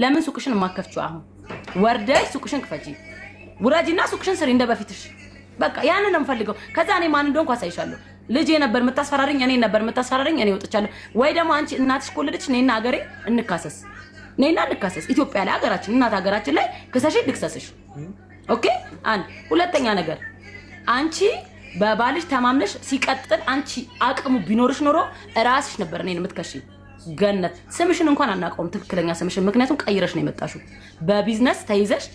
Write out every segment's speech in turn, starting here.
ለምን ሱቅሽን ማከፍቹ አሁን ወርደሽ ሱቅሽን ክፈጂ ውራጂና ሱቅሽን ስሪ እንደበፊትሽ በቃ ያንን ነው የምፈልገው ከዛ እኔ ማን እንደሆንኩ አሳይሻለሁ ልጄ ነበር የምታስፈራሪኝ እኔ ነበር የምታስፈራሪኝ እኔ ወጥቻለሁ ወይ ደግሞ አንቺ እናትሽ ኮልልሽ ነይና ሀገሬ እንካሰስ ነይና እንካሰስ ኢትዮጵያ ላይ ሀገራችን እናት ሀገራችን ላይ ክሰሽ ልክሰስሽ ኦኬ አንድ ሁለተኛ ነገር አንቺ በባልሽ ተማምነሽ ሲቀጥል አንቺ አቅሙ ቢኖርሽ ኖሮ ራስሽ ነበር እኔን የምትከሺ ገነት ስምሽን እንኳን አናውቀውም ትክክለኛ ስምሽን ምክንያቱም ቀይረሽ ነው የመጣሽው በቢዝነስ ተይዘሽ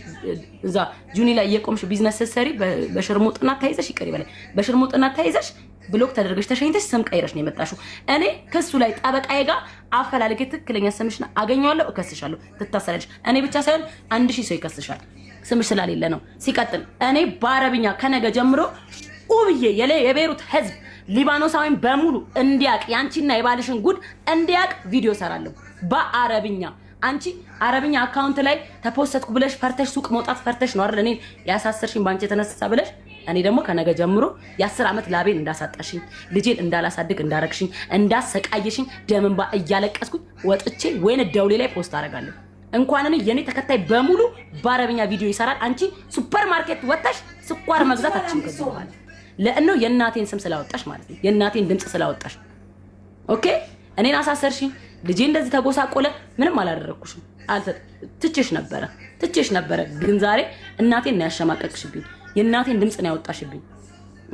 እዛ ጁኒ ላይ የቆምሽ ቢዝነስ ስትሰሪ በሽርሙጥና ተይዘሽ ይቀር ይበለ በሽርሙጥና ተይዘሽ ብሎክ ተደርገሽ ተሸኝተሽ ስም ቀይረሽ ነው የመጣሽው እኔ ከሱ ላይ ጠበቃዬ ጋር አፈላልጌ ትክክለኛ ስምሽን አገኘዋለሁ እከስሻለሁ ትታሰራለሽ እኔ ብቻ ሳይሆን 1000 ሰው ይከስሻል ስምሽ ስላሌለ ነው ሲቀጥል እኔ በአረብኛ ከነገ ጀምሮ ኡብዬ የቤሩት ህዝብ ሊባኖሳዊን በሙሉ እንዲያቅ ያንቺና የባልሽን ጉድ እንዲያቅ ቪዲዮ ሰራለሁ በአረብኛ አንቺ አረብኛ አካውንት ላይ ተፖስተትኩ ብለሽ ፈርተሽ ሱቅ መውጣት ፈርተሽ ነው አይደል እኔ ያሳሰርሽኝ ባንቺ የተነሳ ብለሽ እኔ ደግሞ ከነገ ጀምሮ የ10 አመት ላቤን እንዳሳጣሽኝ ልጄን እንዳላሳድግ እንዳረክሽኝ እንዳሰቃየሽኝ ደምንባ እያለቀስኩ ወጥቼ ወይን ደውሌ ላይ ፖስት አደርጋለሁ እንኳን እኔ የኔ ተከታይ በሙሉ በአረብኛ ቪዲዮ ይሰራል አንቺ ሱፐርማርኬት ወጣሽ ስኳር መግዛት አትችይም ለእነው የእናቴን ስም ስላወጣሽ ማለት ነው የእናቴን ድምጽ ስላወጣሽ ኦኬ እኔን አሳሰርሽኝ ልጄ እንደዚህ ተጎሳቆለ ምንም አላደረኩሽም ትችሽ ነበረ ግን ዛሬ እናቴን ነው ያሸማቀቅሽብኝ የእናቴን ድምጽ ነው ያወጣሽብኝ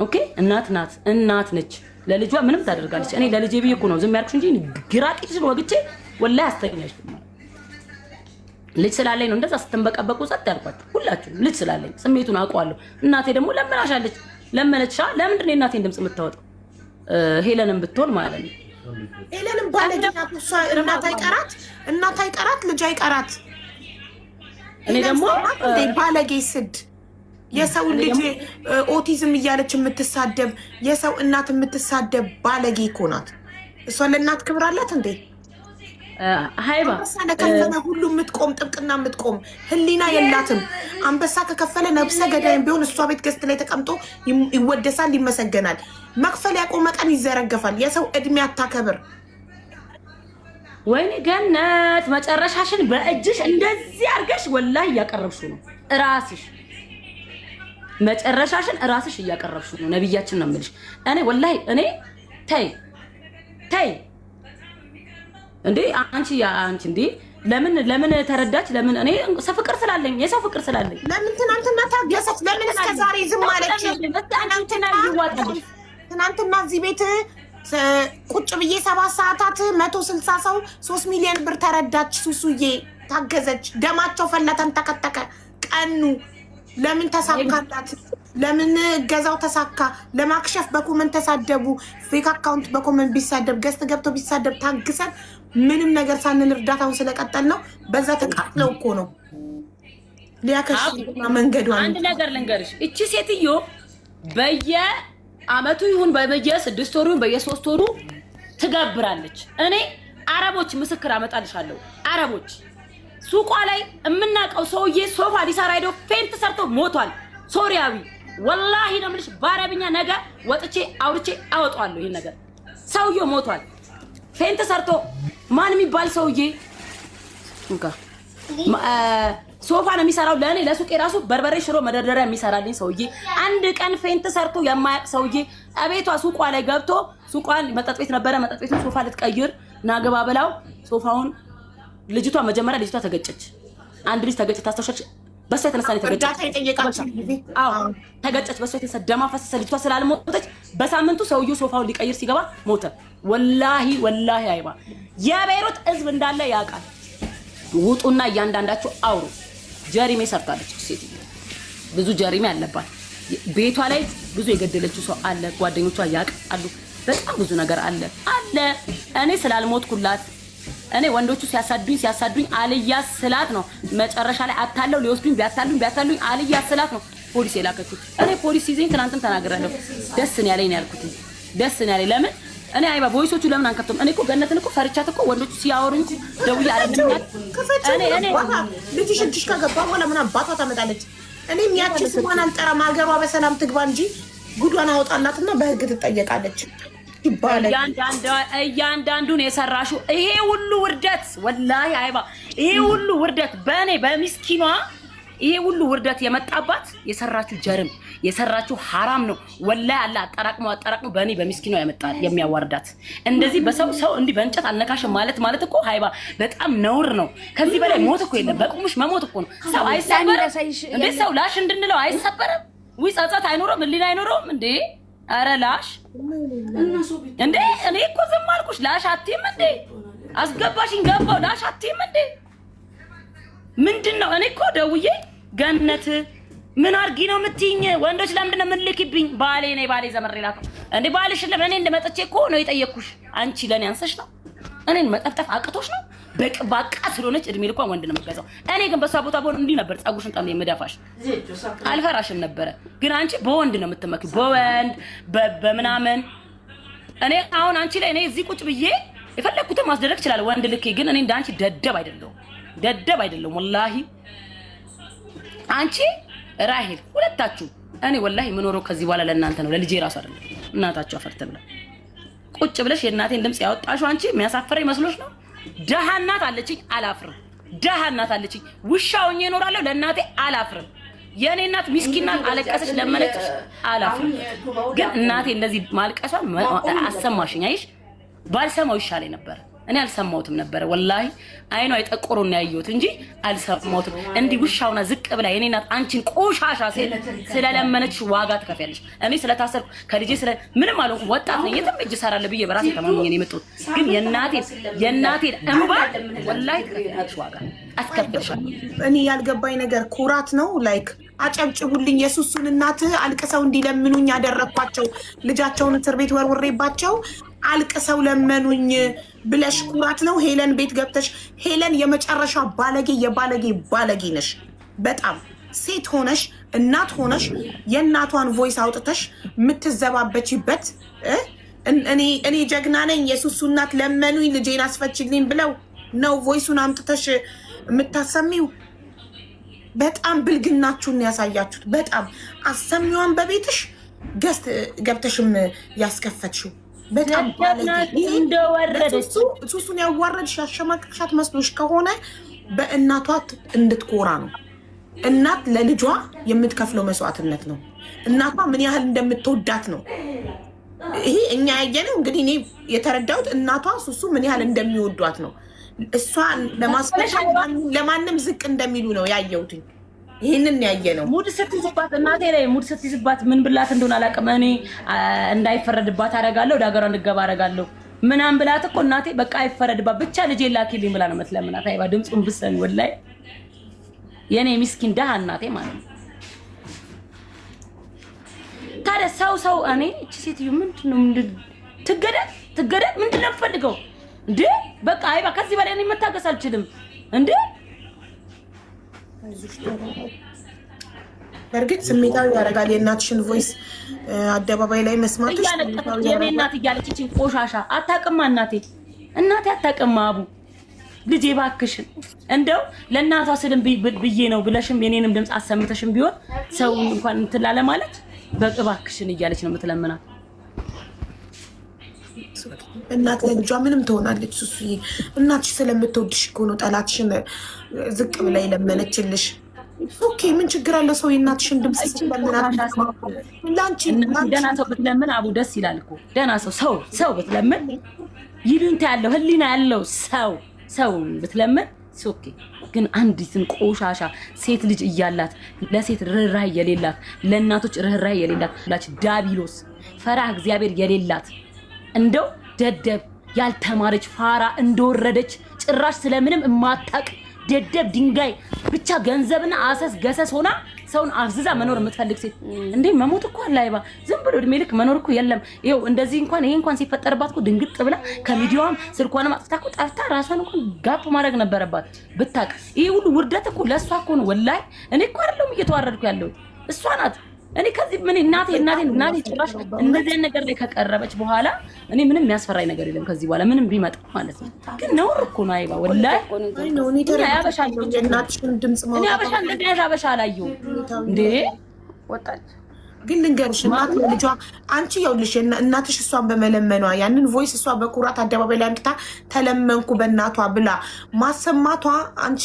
ኦኬ እናት ነች ለልጇ ምንም ታደርጋለች እኔ ለልጄ ብዬ እኮ ነው ዝም ያልኩሽ እንጂ ግራቂትሽን ወግቼ ወላሂ አስተኛሽ ልጅ ስላለኝ ነው እንደዛ ስትንበቀበቁ ጸጥ ያልኳችሁ ሁላችሁ ልጅ ስላለኝ ስሜቱን አውቀዋለሁ እናቴ ደግሞ ለምናሻለች ለምንቻ ለምንድን ነው እናቴን ድምጽ የምታወጣው ሄለንን ብትሆን ማለት ነው ሄለንን ባለጌና እሷ እናት አይቀራት ልጅ አይቀራት እኔ ደግሞ ባለጌ ስድ የሰው ልጅ ኦቲዝም እያለች የምትሳደብ የሰው እናት የምትሳደብ ባለጌ እኮ ናት እሷ ለእናት ክብር አላት እንዴ ሃይባ ከከፈለ ሁሉ የምትቆም ጥብቅና የምትቆም ህሊና የላትም አንበሳ ከከፈለ ነብሰ ገዳይም ቢሆን እሷ ቤት ገስት ላይ ተቀምጦ ይወደሳል ይመሰገናል መክፈል ያቆመ ቀን ይዘረገፋል የሰው እድሜ አታከብር ወይኔ ገነት መጨረሻሽን በእጅሽ እንደዚህ አርገሽ ወላሂ ያቀርብሽው ነው ራስሽ መጨረሻሽን ራስሽ ያቀርብሽው ነው ነብያችን ነው የምልሽ እኔ ወላሂ እኔ ተይ እንዴ አንቺ እንዴ ለምን ተረዳች ለምን እኔ ፍቅር ስላለኝ የሰው ፍቅር ስላለኝ ለምን ትናንትና ታገሰች ለምን እስከ ዛሬ ዝም አለች ትናንትና እዚህ ቤት ቁጭ ብዬ 7 ሰዓታት 160 ሰው 3 ሚሊዮን ብር ተረዳች ሱሱዬ ታገዘች ደማቸው ፈለተን ተከተከ ቀኑ ለምን ተሳካላት ለምን ገዛው ተሳካ ለማክሸፍ በኮመንት ተሳደቡ ፌክ አካውንት በኮመንት ቢሳደብ ገስት ገብቶ ቢሳደብ ታግሰን ምንም ነገር ሳንል እርዳታውን ስለቀጠል ነው በዛ ተቃጥለው እኮ ነው ሊያከሽ መንገዱ አንድ ነገር ልንገርሽ እቺ ሴትዮ በየአመቱ ይሁን በየ6 ወሩ በየ3 ወሩ ትገብራለች እኔ አረቦች ምስክር አመጣልሻለሁ አረቦች ሱቋ ላይ የምናቀው ሰውዬ ሶፋ ሊሰራ ሄዶ ፌንት ሰርቶ ሞቷል ሶሪያዊ ወላሂ ነው የምልሽ በአረብኛ ነገ ወጥቼ አውርቼ አወጣዋለሁ ይሄን ነገር ሰውዬው ሞቷል ፌንት ሰርቶ ማን የሚባል ሰውዬ እንካ ሶፋ ነው የሚሰራው ለኔ ለሱቄ ራሱ በርበሬ ሽሮ መደርደሪያ የሚሰራልኝ ሰውዬ አንድ ቀን ፌንት ሰርቶ የማያቅ ሰውዬ አቤቷ ሱቋ ላይ ገብቶ ሱቋን መጠጥ ቤት ነበረ መጠጥ ቤቱን ሶፋ ልትቀይር ናገባ ብላው ሶፋውን ልጅቷ መጀመሪያ ልጅቷ ተገጨች አንድ ልጅ ተገጨች ታስተውሻለች በሷ የተነሳ ነው ተገጨች በሷ የተነሳ ደማ ፈሰሰ ልጅቷ ስላልሞተች በሳምንቱ ሰውዬው ሶፋውን ሊቀይር ሲገባ ሞተ ወላሂ አይባ የቤሩት ህዝብ እንዳለ ያውቃል ውጡና እያንዳንዳችሁ አውሩ ጀሪሜ ሰርታለች ሴት ብዙ ጀሪሜ አለባት ቤቷ ላይ ብዙ የገደለችው ሰው አለ ጓደኞቿ ያውቃሉ በጣም ብዙ ነገር አለ እኔ ስላልሞትኩላት እኔ ወንዶቹ ሲያሳዱኝ አልያስ ስላት ነው መጨረሻ ላይ አታለው ሊወስዱኝ ቢያታሉኝ አልያስ ስላት ነው ፖሊስ የላከችው እኔ ፖሊስ ሲዘኝ ትናንትም ተናግሬያለሁ ደስ ነው ያለኝ ያልኩት ደስ ነው ያለኝ ለምን እኔ አይባ ቮይሶቹ ለምን አንከፍቶም እኔ እኮ ገነትን እኮ ፈርቻት እኮ ወንዶቹ ሲያወሩኝ ደውዬ አረጋግጥ እኔ ልጅሽ እጅሽ ከገባ በኋላ ምን አባቷ ታመጣለች እኔም ያቺ ስሟን አልጠራም ሀገሯ በሰላም ትግባ እንጂ ጉዷን አወጣላትና በህግ ትጠየቃለች እያንዳንዱን የሰራሹ ይሄ ሁሉ ውርደት ወላሂ አይባ ይሄ ሁሉ ውርደት በእኔ በሚስኪኗ ይሄ ሁሉ ውርደት የመጣባት የሰራችሁ ጀርም የሰራችሁ ሐራም ነው ወላሂ አላ አጠራቅሞ በእኔ በሚስኪኗ ያመጣል የሚያዋርዳት እንደዚህ በሰው እንዲህ በእንጨት አልነካሽም ማለት እኮ ሃይባ በጣም ነውር ነው። ከዚህ በላይ ሞት እኮ የለም። በቁምሽ መሞት እኮ ነው። ሰው አይሰበርም እንዴ? ሰው ላሽ እንድንለው አይሰበርም ወይ? ጸጸት አይኖረም? ህሊና አይኖረውም እንዴ? አረ ላሽ እንዴ? እኔ እኮ ዝም አልኩሽ። ላሽ አትይም እንዴ? አስገባሽኝ ገባው። ላሽ አትይም እንዴ? ምንድነው? እኔ እኮ ደውዬ ገነት ምን አርጊ ነው የምትይኝ? ወንዶች ለምንድን ነው የምንልክብኝ? ባሌ ነኝ ባሌ ዘመሬ ላከው እንዴ? ባልሽ ለምን እንደ መጥቼ እኮ ነው የጠየቅኩሽ። አንቺ ለኔ አንሰሽ ነው? እኔን መጠፍጠፍ አቅቶሽ ነው? በቃ ስለሆነች እድሜ ልኳን ወንድ ነው የምትገዛው። እኔ ግን በሷ ቦታ በሆነ እንዲህ ነበር ጸጉርሽን ጠምኔ የምደፋሽ። አልፈራሽም ነበረ። ግን አንቺ በወንድ ነው የምትመኪው፣ በወንድ በምናምን። እኔ አሁን አንቺ ላይ እኔ እዚህ ቁጭ ብዬ የፈለኩትን ማስደረግ ይችላል ወንድ ልኬ። ግን እኔ እንዳንቺ ደደብ አይደለሁም ወላሂ። አንቺ ራሄል ሁለታችሁ እኔ ወላሂ የምኖረው ከዚህ በኋላ ለእናንተ ነው፣ ለልጄ ራሱ አይደለም። እናታችሁ አፈርተ ብላ ቁጭ ብለሽ የእናቴን ድምጽ ያወጣሽው አንቺ የሚያሳፍረኝ መስሎሽ ነው? ደሃ እናት አለችኝ አላፍርም። ደሃ እናት አለችኝ ውሻውኝ እኖራለሁ ለእናቴ አላፍርም። የኔ እናት ምስኪን ናት፣ አለቀሰች ለመነችሽ አላፍርም። ግን እናቴ እንደዚህ ማልቀሷ አሰማሽኝ። አይሽ ባልሰማው ይሻለኝ ነበር። እኔ አልሰማሁትም ነበር ወላሂ። አይኗ አይጠቆሩን ነው ያየሁት እንጂ አልሰማሁትም። እንዲህ ውሻውና ዝቅ ብላ የኔ እናት አንቺን ቆሻሻ ሴት ስለለመነች ዋጋ ትከፍያለሽ። እኔ ስለታሰርኩ ከልጄ ምንም አልሆንኩም፣ ወጣት ነኝ፣ የትም እጅ እሰራለሁ ብዬ በራሴ ተማምኜ ነው የመጣሁት። ግን የእናቴን እንባ ወላሂ ትከፍያለሽ፣ ዋጋ አስከፍልሻለሁ። እኔ ያልገባኝ ነገር ኩራት ነው። ላይክ አጨብጭቡልኝ። የሱሱን እናት አልቅሰው እንዲለምኑኝ ያደረኳቸው ልጃቸውን እስር ቤት ወርውሬባቸው አልቅሰው ለመኑኝ ብለሽ ኩራት ነው። ሄለን ቤት ገብተሽ ሄለን የመጨረሻ ባለጌ ነሽ። በጣም ሴት ሆነሽ እናት ሆነሽ የእናቷን ቮይስ አውጥተሽ የምትዘባበችበት እኔ ጀግና ነኝ የሱሱ እናት ለመኑኝ ልጄን አስፈችልኝ ብለው ነው ቮይሱን አምጥተሽ የምታሰሚው። በጣም ብልግናችሁን ያሳያችሁት። በጣም አሰሚዋን በቤትሽ ገስት ገብተሽም ያስከፈትሽው በጣም እንደወረደች ሱሱን ያዋረድሽ ያሸማቅቅሻት መስሎሽ ከሆነ በእናቷ እንድትኮራ ነው። እናት ለልጇ የምትከፍለው መስዋዕትነት ነው። እናቷ ምን ያህል እንደምትወዳት ነው። ይሄ እኛ ያየነው እንግዲህ እኔ የተረዳሁት እናቷ ሱሱ ምን ያህል እንደሚወዷት ነው። እሷን ለማስፈሻ ለማንም ዝቅ እንደሚሉ ነው ያየሁት። ይሄንን ያየነው ሙድ ስትይዝባት እናቴ ላይ ሙድ ስትይዝባት ምን ብላት እንደሆነ አላውቅም። እኔ እንዳይፈረድባት አደርጋለሁ፣ ወደ ሀገሯ እንድትገባ አደርጋለሁ ምናምን ብላት እኮ እናቴ በቃ አይፈረድባት ብቻ ልጄ ላኪልኝ ብላ ነው የምትለምናት። አይባ ድምፁን ብትሰሚ ወላሂ የኔ ምስኪን ደሃ እናቴ ማለት ነው። ታዲያ ሰው እኔ እቺ ሴትዮ ምንድነው ትገደል ምንድነው የምትፈልገው እንዴ? በቃ አይባ ከዚህ በላይ እኔ መታገስ አልችልም እንዴ። በእርግጥ ስሜታዊ ያደርጋል የእናትሽን ቮይስ አደባባይ ላይ መስማትሽ። የኔ እናት እያለች እቺን ቆሻሻ አታውቅማ እናቴ አታውቅማ። አቡ ልጄ እባክሽን እንደው ለእናቷ ስልም ብዬ ነው ብለሽም የኔንም ድምፅ አሰምተሽም ቢሆን ሰው እንኳን እንትን ላለ ማለት እባክሽን እያለች ነው የምትለምናት። እናት ለልጇ ምንም ትሆናለች። ሱሱዬ እናትሽ ስለምትወድሽ እኮ ነው ጠላትሽን ዝቅ ብላ የለመነችልሽ። ኦኬ ምን ችግር አለ? ሰው የእናትሽን ድምፅ ስለምናት ላንቺ ደህና ሰው ብትለምን አቡ ደስ ይላል እኮ ደህና ሰው ብትለምን ይሉንታ ያለው ህሊና ያለው ሰው ብትለምን ኦኬ። ግን አንዲትን ቆሻሻ ሴት ልጅ እያላት ለሴት ርህራሄ የሌላት ለእናቶች ርህራሄ የሌላት ዳቢሎስ ፈራህ እግዚአብሔር የሌላት እንደው ደደብ ያልተማረች ፋራ እንደወረደች ጭራሽ ስለምንም የማታውቅ ደደብ ድንጋይ ብቻ ገንዘብና አሰስ ገሰስ ሆና ሰውን አፍዝዛ መኖር የምትፈልግ ሴት እንዴ መሞት እኮ አለ። አይባ ዝም ብሎ እድሜ ልክ መኖር እኮ የለም። ይኸው እንደዚህ ይሄ እንኳን ሲፈጠርባት እኮ ድንግጥ ብላ ከሚዲያዋም ስልኳንም አጥፍታ እኮ ጠፍታ ራሷን እንኳን ጋፕ ማድረግ ነበረባት ብታውቅ። ይሄ ሁሉ ውርደት እኮ ለእሷ እኮ ነው ወላሂ። እኔ እኮ አይደለሁም እየተዋረድኩ ያለሁት እሷ ናት። እኔ ከዚህ ምን እናቴ ጭራሽ እንደዚህ ነገር ላይ ከቀረበች በኋላ እኔ ምንም የሚያስፈራኝ ነገር የለም ከዚህ በኋላ ምንም ቢመጣ ማለት ነው። ግን ነውር እኮ ነው አይባ ወላሂ። እኔ አበሻ እንደዚህ አበሻ አላየሁም እንዴ ወጣች ግን ልንገርሽ እናት ልጇ አንቺ ይኸውልሽ እናትሽ እሷን በመለመኗ ያንን ቮይስ እሷ በኩራት አደባባይ ላይ አምጥታ ተለመንኩ በእናቷ ብላ ማሰማቷ አንቺ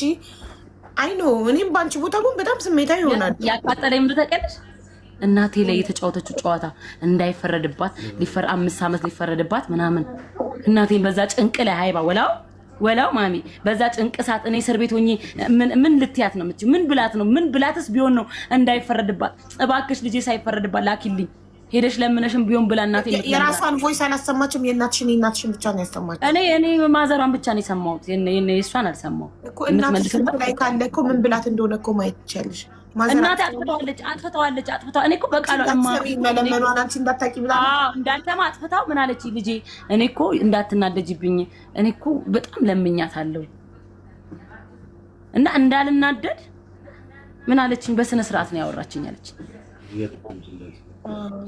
አይኖ እኔም ባንቺ ቦታ ግን በጣም ስሜታዊ ይሆናል። ያቃጠለኝ ምን ተቀለሽ እናቴ ላይ የተጫወተችው ጨዋታ እንዳይፈረድባት 5 ዓመት ሊፈረድባት ምናምን እናቴን በዛ ጭንቅ ላይ ሃይባ ወላው ማሚ በዛ ጭንቅ ሰዓት እኔ እስር ቤት ሆኜ ምን ልትያት ነው የምትይው? ምን ብላት ነው? ምን ብላትስ ቢሆን ነው እንዳይፈረድባት? እባክሽ ልጄ ሳይፈረድባት ላኪልኝ ሄደሽ ለምነሽም ቢሆን ብላ እናቴ የራሷን ቮይስ አላሰማችም። የእናትሽን ብቻ ነው ያሰማችው። እኔ ማዘሯን ብቻ ነው የሰማሁት። የእሷን አልሰማሁም እኮ እናትሽ ላይ ካለ እኮ ምን ብላት እንደሆነ እኮ ማየት ትችያለሽ። እናቴ አጥፍተዋለች። እኔ እኮ በቃሉ መለመኗን አንቺ እንዳታቂ ብላ እንዳልተማ አጥፍታው ምን አለች ልጄ? እኔ እኮ እንዳትናደጅብኝ እኔ እኮ በጣም ለምኛታለሁ እና እንዳልናደድ ምን አለችኝ? በስነ ስርዓት ነው ያወራችኝ አለች።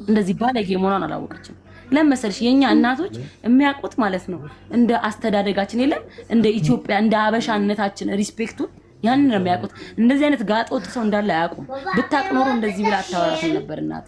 እንደዚህ ባለጌ መሆኗን አላወቀችም። ለመሰልሽ የኛ እናቶች የሚያውቁት ማለት ነው እንደ አስተዳደጋችን የለም እንደ ኢትዮጵያ እንደ ሀበሻነታችን ሪስፔክቱን ያንን ነው የሚያውቁት። እንደዚህ አይነት ጋጥ ወጥ ሰው እንዳለ አያውቁም። ብታቅ ኖሮ እንደዚህ ብላ አታወራትም ነበር እናት